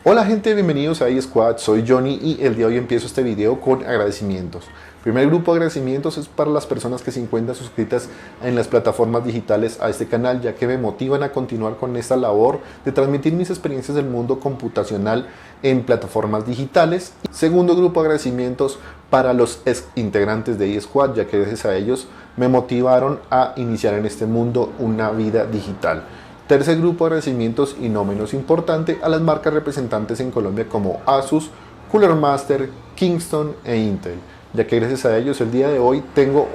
Hola gente, bienvenidos a iSquad, soy Johnny y el día de hoy empiezo este video con agradecimientos. El primer grupo de agradecimientos es para las personas que se encuentran suscritas en las plataformas digitales a este canal, ya que me motivan a continuar con esta labor de transmitir mis experiencias del mundo computacional en plataformas digitales. Segundo grupo de agradecimientos para los integrantes de iSquad, ya que gracias a ellos me motivaron a iniciar en este mundo una vida digital. Tercer grupo de agradecimientos y no menos importante a las marcas representantes en Colombia como Asus, Cooler Master, Kingston e Intel, ya que gracias a ellos el día de hoy tengo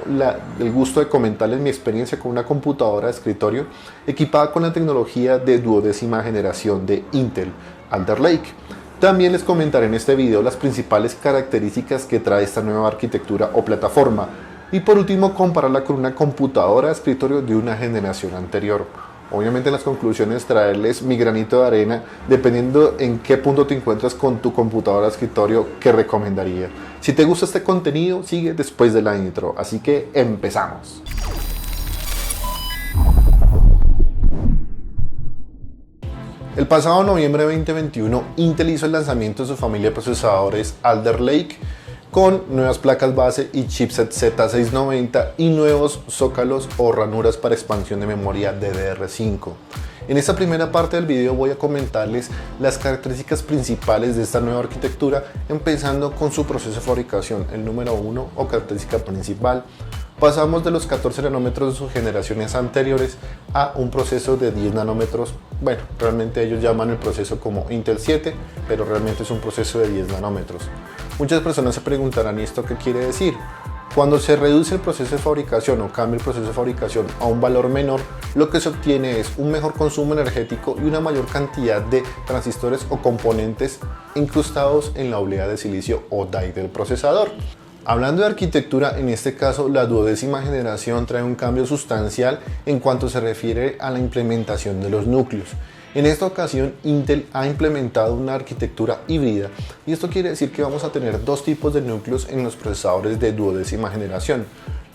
el gusto de comentarles mi experiencia con una computadora de escritorio equipada con la tecnología de 12ª generación de Intel, Alder Lake. También les comentaré en este video las principales características que trae esta nueva arquitectura o plataforma y por último compararla con una computadora de escritorio de una generación anterior. Obviamente en las conclusiones traerles mi granito de arena dependiendo en qué punto te encuentras con tu computadora de escritorio que recomendaría. Si te gusta este contenido, sigue después de la intro, así que empezamos. El pasado noviembre de 2021, Intel hizo el lanzamiento de su familia de procesadores Alder Lake con nuevas placas base y chipset Z690 y nuevos zócalos o ranuras para expansión de memoria DDR5. En esta primera parte del video voy a comentarles las características principales de esta nueva arquitectura, empezando con su proceso de fabricación, el número 1 o característica principal. Pasamos de los 14 nanómetros de sus generaciones anteriores a un proceso de 10 nanómetros. Bueno, realmente ellos llaman el proceso como Intel 7, pero realmente es un proceso de 10 nanómetros. Muchas personas se preguntarán, ¿y esto qué quiere decir? Cuando se reduce el proceso de fabricación o cambia el proceso de fabricación a un valor menor, lo que se obtiene es un mejor consumo energético y una mayor cantidad de transistores o componentes incrustados en la oblea de silicio o die del procesador. Hablando de arquitectura, en este caso la 12ª generación trae un cambio sustancial en cuanto se refiere a la implementación de los núcleos. En esta ocasión Intel ha implementado una arquitectura híbrida y esto quiere decir que vamos a tener dos tipos de núcleos en los procesadores de 12ª generación.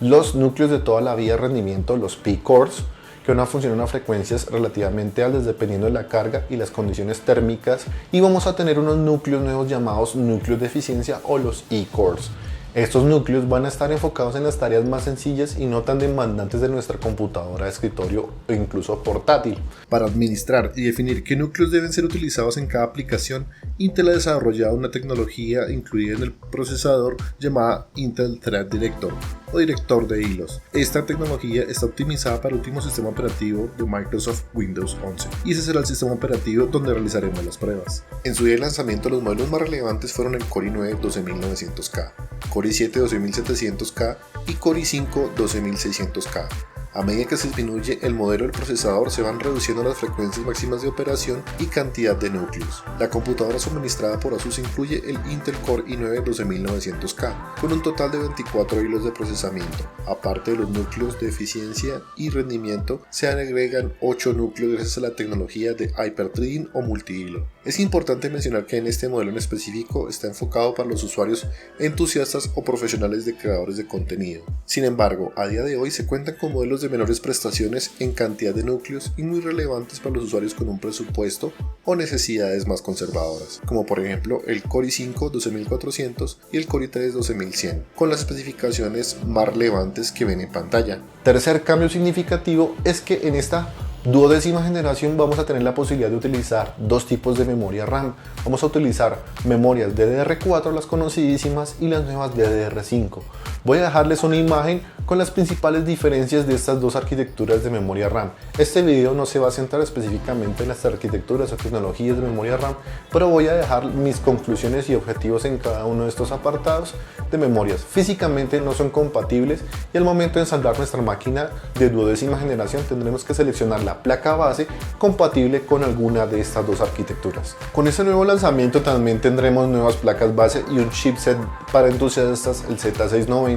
Los núcleos de toda la vida de rendimiento, los P-Cores, que van a funcionar a frecuencias relativamente altas dependiendo de la carga y las condiciones térmicas, y vamos a tener unos núcleos nuevos llamados núcleos de eficiencia o los E-Cores. Estos núcleos van a estar enfocados en las tareas más sencillas y no tan demandantes de nuestra computadora de escritorio o incluso portátil. Para administrar y definir qué núcleos deben ser utilizados en cada aplicación, Intel ha desarrollado una tecnología incluida en el procesador llamada Intel Thread Director o director de hilos. Esta tecnología está optimizada para el último sistema operativo de Microsoft Windows 11 y ese será el sistema operativo donde realizaremos las pruebas. En su día de lanzamiento los modelos más relevantes fueron el Core i9 12900K, Core i7 12700K y Core i5 12600K. A medida que se disminuye el modelo del procesador se van reduciendo las frecuencias máximas de operación y cantidad de núcleos. La computadora suministrada por Asus incluye el Intel Core i9 12900K con un total de 24 hilos de procesamiento. Aparte de los núcleos de eficiencia y rendimiento, se agregan 8 núcleos gracias a la tecnología de hyper-threading o multihilo. Es importante mencionar que en este modelo en específico está enfocado para los usuarios entusiastas o profesionales de creadores de contenido. Sin embargo, a día de hoy se cuentan con modelos de menores prestaciones en cantidad de núcleos y muy relevantes para los usuarios con un presupuesto o necesidades más conservadoras, como por ejemplo el Core i5 12400 y el Core i3 12100, con las especificaciones más relevantes que ven en pantalla. Tercer cambio significativo es que en esta 12ª generación vamos a tener la posibilidad de utilizar dos tipos de memoria RAM. Vamos a utilizar memorias DDR4, las conocidísimas, y las nuevas DDR5. Voy a dejarles una imagen con las principales diferencias de estas dos arquitecturas de memoria RAM. Este video no se va a centrar específicamente en las arquitecturas o tecnologías de memoria RAM, pero voy a dejar mis conclusiones y objetivos en cada uno de estos apartados de memorias. Físicamente no son compatibles y al momento de ensamblar nuestra máquina de 12ª generación tendremos que seleccionar la placa base compatible con alguna de estas dos arquitecturas. Con este nuevo lanzamiento también tendremos nuevas placas base y un chipset para entusiastas, el Z690,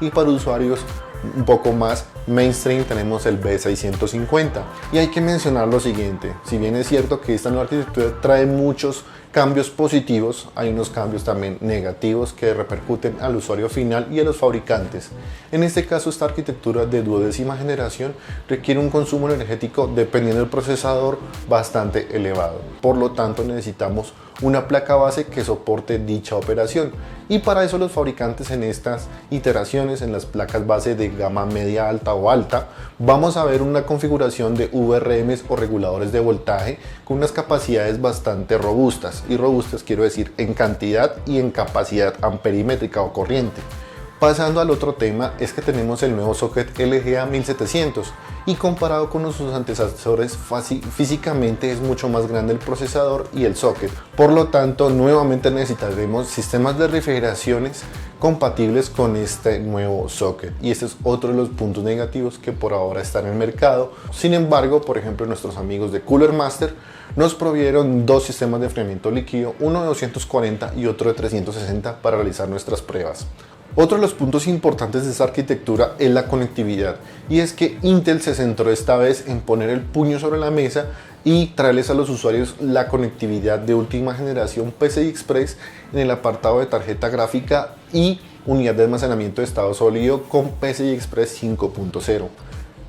y para usuarios un poco más mainstream tenemos el B650. Y hay que mencionar lo siguiente: si bien es cierto que esta nueva arquitectura trae muchos cambios positivos, hay unos cambios también negativos que repercuten al usuario final y a los fabricantes. En este caso, esta arquitectura de 12ª generación requiere un consumo energético, dependiendo del procesador, bastante elevado. Por lo tanto, necesitamos una placa base que soporte dicha operación, y para eso los fabricantes en estas iteraciones, en las placas base de gama media alta o alta, vamos a ver una configuración de VRMs o reguladores de voltaje con unas capacidades bastante robustas, y robustas quiero decir en cantidad y en capacidad amperimétrica o corriente. Pasando al otro tema, es que tenemos el nuevo socket LGA 1700, y comparado con sus antecesores, físicamente es mucho más grande el procesador y el socket. Por lo tanto, nuevamente necesitaremos sistemas de refrigeraciones compatibles con este nuevo socket, y este es otro de los puntos negativos que por ahora está en el mercado. Sin embargo, por ejemplo, nuestros amigos de Cooler Master nos provieron dos sistemas de enfriamiento líquido, uno de 240 y otro de 360, para realizar nuestras pruebas. Otro de los puntos importantes de esta arquitectura es la conectividad, y es que Intel se centró esta vez en poner el puño sobre la mesa y traerles a los usuarios la conectividad de última generación PCI Express en el apartado de tarjeta gráfica y unidad de almacenamiento de estado sólido con PCI Express 5.0.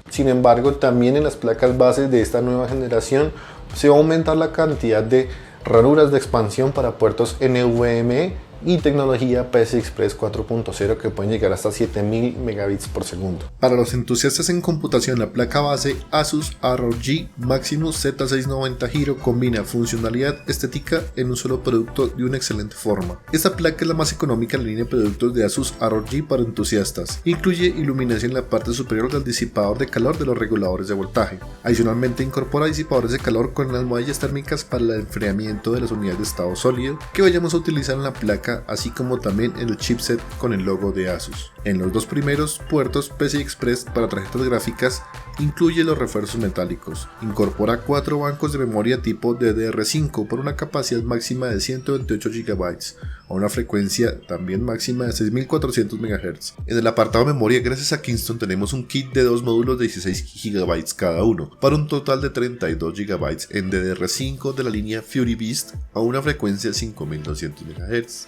Sin embargo, también en las placas bases de esta nueva generación se va a aumentar la cantidad de ranuras de expansión para puertos NVMe y tecnología PCI Express 4.0 que pueden llegar hasta 7000 megabits por segundo. Para los entusiastas en computación, la placa base Asus ROG Maximus Z690 Hero combina funcionalidad estética en un solo producto de una excelente forma. Esta placa es la más económica en la línea de productos de Asus ROG para entusiastas. Incluye iluminación en la parte superior del disipador de calor de los reguladores de voltaje. Adicionalmente, incorpora disipadores de calor con almohadillas térmicas para el enfriamiento de las unidades de estado sólido que vayamos a utilizar en la placa, así como también en el chipset con el logo de Asus. En los dos primeros puertos PCI Express para tarjetas gráficas incluye los refuerzos metálicos. Incorpora 4 bancos de memoria tipo DDR5 por una capacidad máxima de 128 GB a una frecuencia también máxima de 6400 MHz. En el apartado de memoria, gracias a Kingston, tenemos un kit de dos módulos de 16 GB cada uno, para un total de 32 GB en DDR5 de la línea Fury Beast a una frecuencia de 5200 MHz.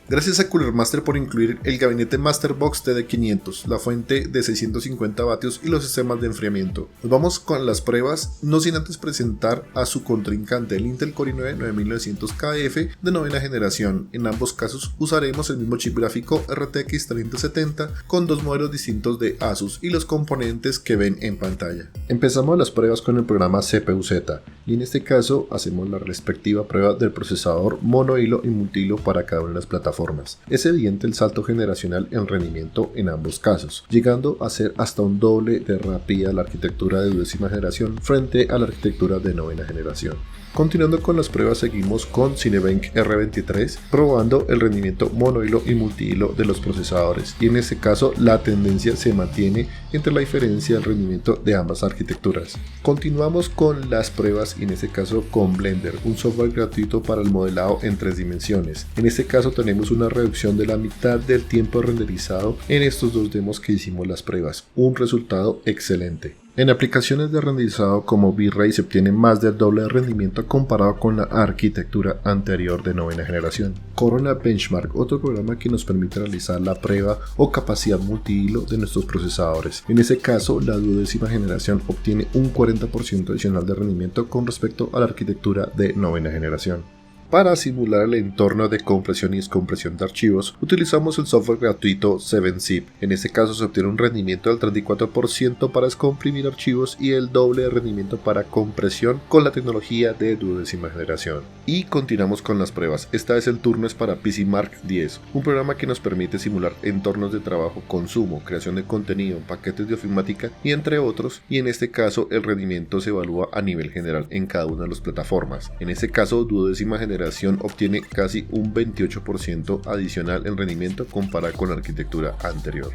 Gracias a Cooler Master por incluir el gabinete Masterbox TD500, la fuente de 650 vatios y los sistemas de enfriamiento. Nos vamos con las pruebas, no sin antes presentar a su contrincante, el Intel Core i9 9900KF de novena generación. En ambos casos usaremos el mismo chip gráfico RTX 3070 con dos modelos distintos de Asus y los componentes que ven en pantalla. Empezamos las pruebas con el programa CPU-Z, y en este caso hacemos la respectiva prueba del procesador monohilo y multihilo para cada una de las plataformas. Es evidente el salto generacional en rendimiento en ambos casos, llegando a ser hasta un doble de rápida la arquitectura de 12ª generación frente a la arquitectura de novena generación. Continuando con las pruebas, seguimos con Cinebench R23 probando el rendimiento monohilo y multihilo de los procesadores, y en este caso la tendencia se mantiene entre la diferencia del rendimiento de ambas arquitecturas. Continuamos con las pruebas, y en este caso con Blender, un software gratuito para el modelado en 3 dimensiones. En este caso tenemos una reducción de la mitad del tiempo renderizado en estos dos demos que hicimos las pruebas, un resultado excelente. En aplicaciones de renderizado como V-Ray se obtiene más del doble de rendimiento comparado con la arquitectura anterior de novena generación. Corona Benchmark, otro programa que nos permite realizar la prueba o capacidad multihilo de nuestros procesadores. En ese caso, la 12ª generación obtiene un 40% adicional de rendimiento con respecto a la arquitectura de novena generación. Para simular el entorno de compresión y descompresión de archivos, utilizamos el software gratuito 7zip. En este caso se obtiene un rendimiento del 34% para descomprimir archivos y el doble de rendimiento para compresión con la tecnología de 12ª generación. Y continuamos con las pruebas. Esta vez el turno es para PCMark 10, un programa que nos permite simular entornos de trabajo, consumo, creación de contenido, paquetes de ofimática y entre otros, y en este caso el rendimiento se evalúa a nivel general en cada una de las plataformas. En este caso, 12ª generación obtiene casi un 28% adicional en rendimiento comparado con la arquitectura anterior.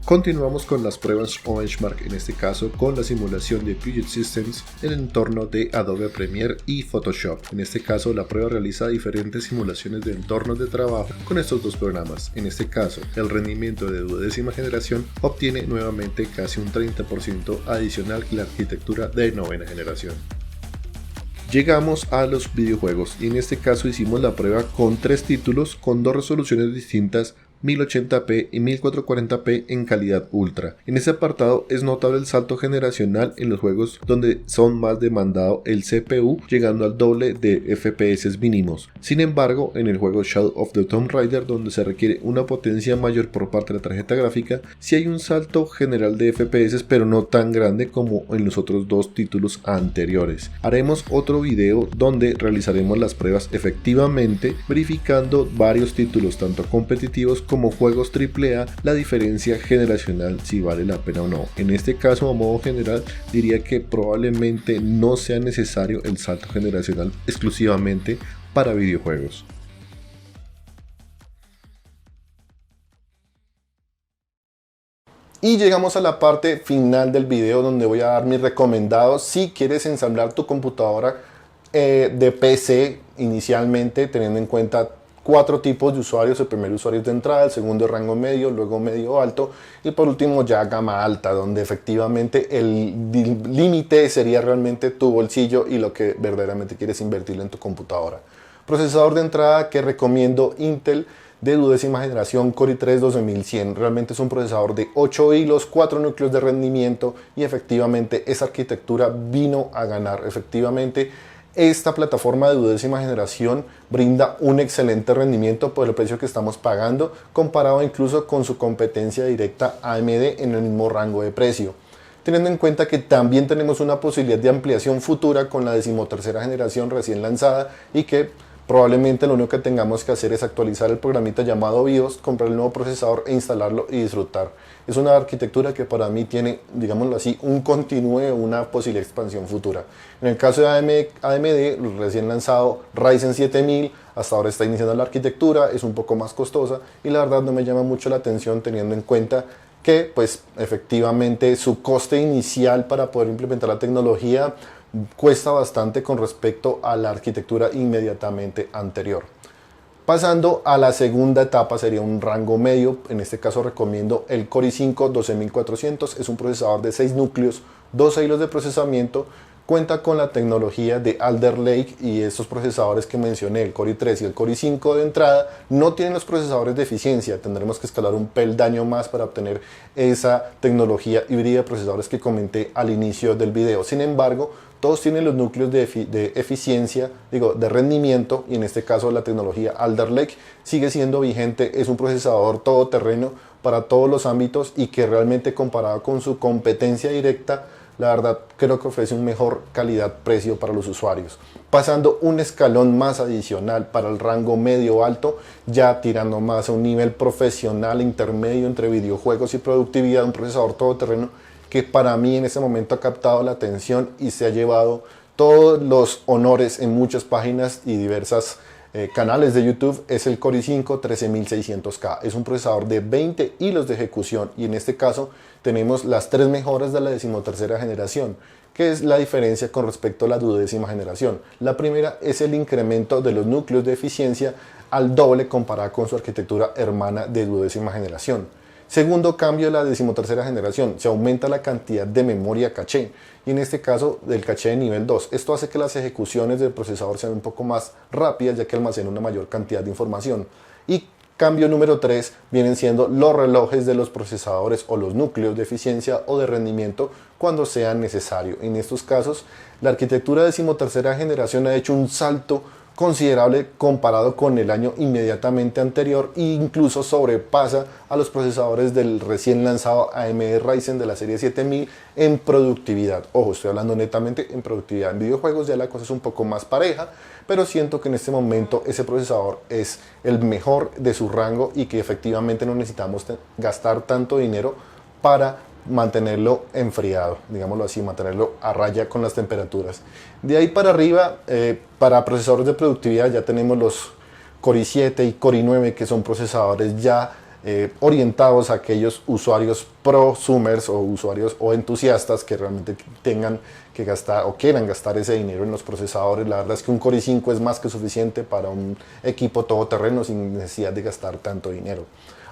Continuamos con las pruebas o benchmark, en este caso con la simulación de Puget Systems en el entorno de Adobe Premiere y Photoshop. En este caso la prueba realiza diferentes simulaciones de entornos de trabajo con estos dos programas. En este caso el rendimiento de 12ª generación obtiene nuevamente casi un 30% adicional que la arquitectura de novena generación. Llegamos a los videojuegos y en este caso hicimos la prueba con 3 títulos con 2 resoluciones distintas, 1080p y 1440p en calidad ultra. En este apartado es notable el salto generacional en los juegos donde son más demandado el CPU, llegando al doble de FPS mínimos. Sin embargo, en el juego Shadow of the Tomb Raider, donde se requiere una potencia mayor por parte de la tarjeta gráfica, sí hay un salto general de FPS, pero no tan grande como en los otros 2 títulos anteriores. Haremos otro video donde realizaremos las pruebas efectivamente, verificando varios títulos tanto competitivos como juegos AAA, la diferencia generacional si vale la pena o no. En este caso, a modo general, diría que probablemente no sea necesario el salto generacional exclusivamente para videojuegos. Y llegamos a la parte final del video donde voy a dar mis recomendados si quieres ensamblar tu computadora de PC inicialmente, teniendo en cuenta 4 tipos de usuarios. El primer usuario es de entrada, el segundo es rango medio, luego medio alto y por último ya gama alta, donde efectivamente el límite sería realmente tu bolsillo y lo que verdaderamente quieres invertirlo en tu computadora. Procesador de entrada que recomiendo Intel de 12ª generación Core i3 12100. Realmente es un procesador de 8 hilos, 4 núcleos de rendimiento y efectivamente esa arquitectura vino a ganar. Efectivamente esta plataforma de 12ª generación brinda un excelente rendimiento por el precio que estamos pagando, comparado incluso con su competencia directa AMD en el mismo rango de precio. Teniendo en cuenta que también tenemos una posibilidad de ampliación futura con la 13ª generación recién lanzada y que probablemente lo único que tengamos que hacer es actualizar el programita llamado BIOS, comprar el nuevo procesador e instalarlo y disfrutar. Es una arquitectura que para mí tiene, digámoslo así, un continuo, una posible expansión futura. En el caso de AMD, recién lanzado Ryzen 7000, hasta ahora está iniciando la arquitectura, es un poco más costosa y la verdad no me llama mucho la atención teniendo en cuenta que pues efectivamente su coste inicial para poder implementar la tecnología cuesta bastante con respecto a la arquitectura inmediatamente anterior. Pasando a la segunda etapa sería un rango medio, en este caso recomiendo el Core i5 12400, es un procesador de 6 núcleos, 12 hilos de procesamiento, cuenta con la tecnología de Alder Lake y estos procesadores que mencioné, el Core i3 y el Core i5 de entrada, no tienen los procesadores de eficiencia, tendremos que escalar un peldaño más para obtener esa tecnología híbrida de procesadores que comenté al inicio del video. Sin embargo, todos tienen los núcleos de eficiencia, de rendimiento, y en este caso la tecnología Alder Lake sigue siendo vigente, es un procesador todoterreno para todos los ámbitos y que realmente comparado con su competencia directa, la verdad creo que ofrece un mejor calidad-precio para los usuarios. Pasando un escalón más adicional para el rango medio-alto, ya tirando más a un nivel profesional intermedio entre videojuegos y productividad, un procesador todoterreno que para mí en ese momento ha captado la atención y se ha llevado todos los honores en muchas páginas y diversas canales de YouTube, es el Core i5 13600K. Es un procesador de 20 hilos de ejecución y en este caso tenemos las 3 mejoras de la 13ª generación. ¿Qué es la diferencia con respecto a la 12ª generación? La primera es el incremento de los núcleos de eficiencia al doble comparada con su arquitectura hermana de 12ª generación. Segundo cambio de la 13ª generación, se aumenta la cantidad de memoria caché y en este caso del caché de nivel 2. Esto hace que las ejecuciones del procesador sean un poco más rápidas ya que almacena una mayor cantidad de información. Y cambio número 3 vienen siendo los relojes de los procesadores o los núcleos de eficiencia o de rendimiento cuando sea necesario. En estos casos la arquitectura 13ª generación ha hecho un salto considerable comparado con el año inmediatamente anterior e incluso sobrepasa a los procesadores del recién lanzado AMD Ryzen de la serie 7000 en productividad. Ojo, estoy hablando netamente en productividad. En videojuegos ya la cosa es un poco más pareja, pero siento que en este momento ese procesador es el mejor de su rango y que efectivamente no necesitamos gastar tanto dinero para mantenerlo enfriado, digámoslo así, mantenerlo a raya con las temperaturas. De ahí para arriba, para procesadores de productividad ya tenemos los Core i7 y Core i9, que son procesadores ya orientados a aquellos usuarios prosumers o usuarios o entusiastas que realmente tengan que gastar o quieran gastar ese dinero en los procesadores. La verdad es que un Core i5 es más que suficiente para un equipo todoterreno sin necesidad de gastar tanto dinero.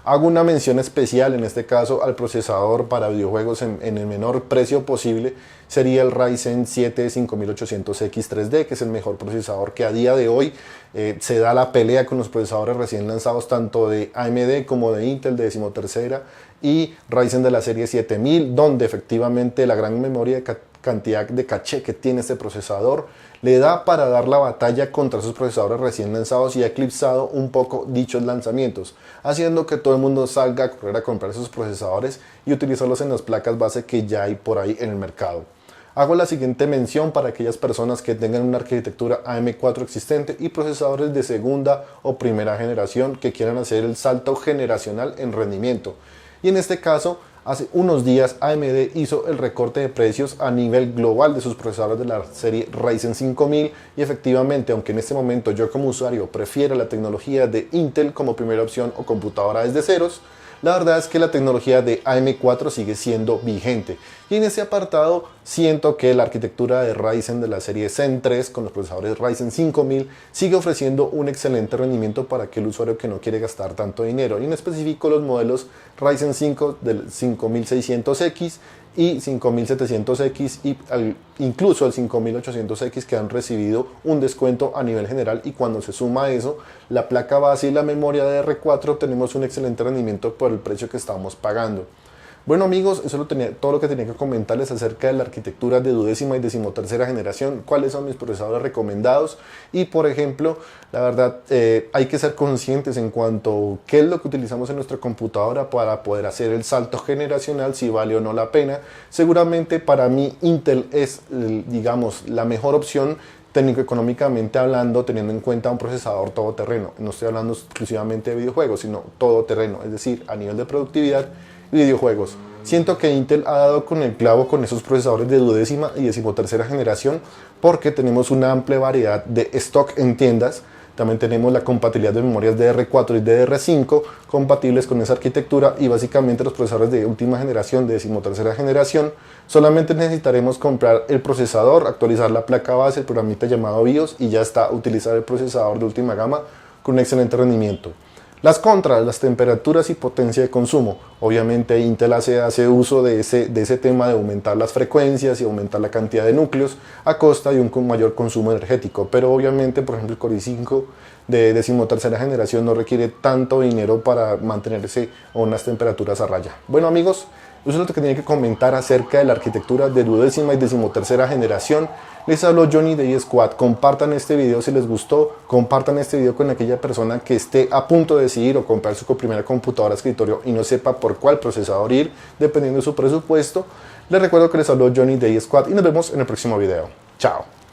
Hago una mención especial en este caso al procesador para videojuegos en el menor precio posible. Sería el Ryzen 7 5800X 3D, que es el mejor procesador que a día de hoy se da la pelea con los procesadores recién lanzados tanto de AMD como de Intel de 13ª y Ryzen de la serie 7000, donde efectivamente la gran memoria de cantidad de caché que tiene este procesador le da para dar la batalla contra esos procesadores recién lanzados y ha eclipsado un poco dichos lanzamientos, haciendo que todo el mundo salga a correr a comprar esos procesadores y utilizarlos en las placas base que ya hay por ahí en el mercado. Hago la siguiente mención para aquellas personas que tengan una arquitectura AM4 existente y procesadores de segunda o primera generación que quieran hacer el salto generacional en rendimiento. Y en este caso, hace unos días AMD hizo el recorte de precios a nivel global de sus procesadores de la serie Ryzen 5000 y efectivamente, aunque en este momento yo como usuario prefiero la tecnología de Intel como primera opción o computadora desde ceros, la verdad es que la tecnología de AM4 sigue siendo vigente y en ese apartado siento que la arquitectura de Ryzen de la serie Zen 3 con los procesadores Ryzen 5000 sigue ofreciendo un excelente rendimiento para aquel usuario que no quiere gastar tanto dinero, y en específico los modelos Ryzen 5 del 5600X y 5700X y incluso el 5800X, que han recibido un descuento a nivel general, y cuando se suma a eso la placa base y la memoria de DDR4 tenemos un excelente rendimiento por el precio que estamos pagando. Bueno amigos, eso todo lo que tenía que comentarles acerca de la arquitectura de 12ª y 13ª generación, cuáles son mis procesadores recomendados y por ejemplo, la verdad hay que ser conscientes en cuanto a qué es lo que utilizamos en nuestra computadora para poder hacer el salto generacional, si vale o no la pena. Seguramente para mí Intel es, digamos, la mejor opción técnico-económicamente hablando, teniendo en cuenta un procesador todoterreno. No estoy hablando exclusivamente de videojuegos, sino todoterreno, es decir, a nivel de productividad y videojuegos. Siento que Intel ha dado con el clavo con esos procesadores de 12ª y 13ª generación porque tenemos una amplia variedad de stock en tiendas. También tenemos la compatibilidad de memorias DDR4 y DDR5 compatibles con esa arquitectura, y básicamente los procesadores de última generación, de 13ª generación, solamente necesitaremos comprar el procesador, actualizar la placa base, el programita llamado BIOS y ya está, utilizar el procesador de última gama con un excelente rendimiento. Las contras, las temperaturas y potencia de consumo. Obviamente Intel hace uso de ese tema de aumentar las frecuencias y aumentar la cantidad de núcleos a costa de un mayor consumo energético, pero obviamente por ejemplo el Core i5 de 13ª generación no requiere tanto dinero para mantenerse a unas temperaturas a raya. Bueno amigos, eso es lo que tenía que comentar acerca de la arquitectura de 12ª y 13ª generación. Les habló Johnny de eSquad. Compartan este video si les gustó, compartan este video con aquella persona que esté a punto de decidir o comprar su primera computadora de escritorio y no sepa por cuál procesador ir, dependiendo de su presupuesto. Les recuerdo que les habló Johnny de eSquad y nos vemos en el próximo video. Chao.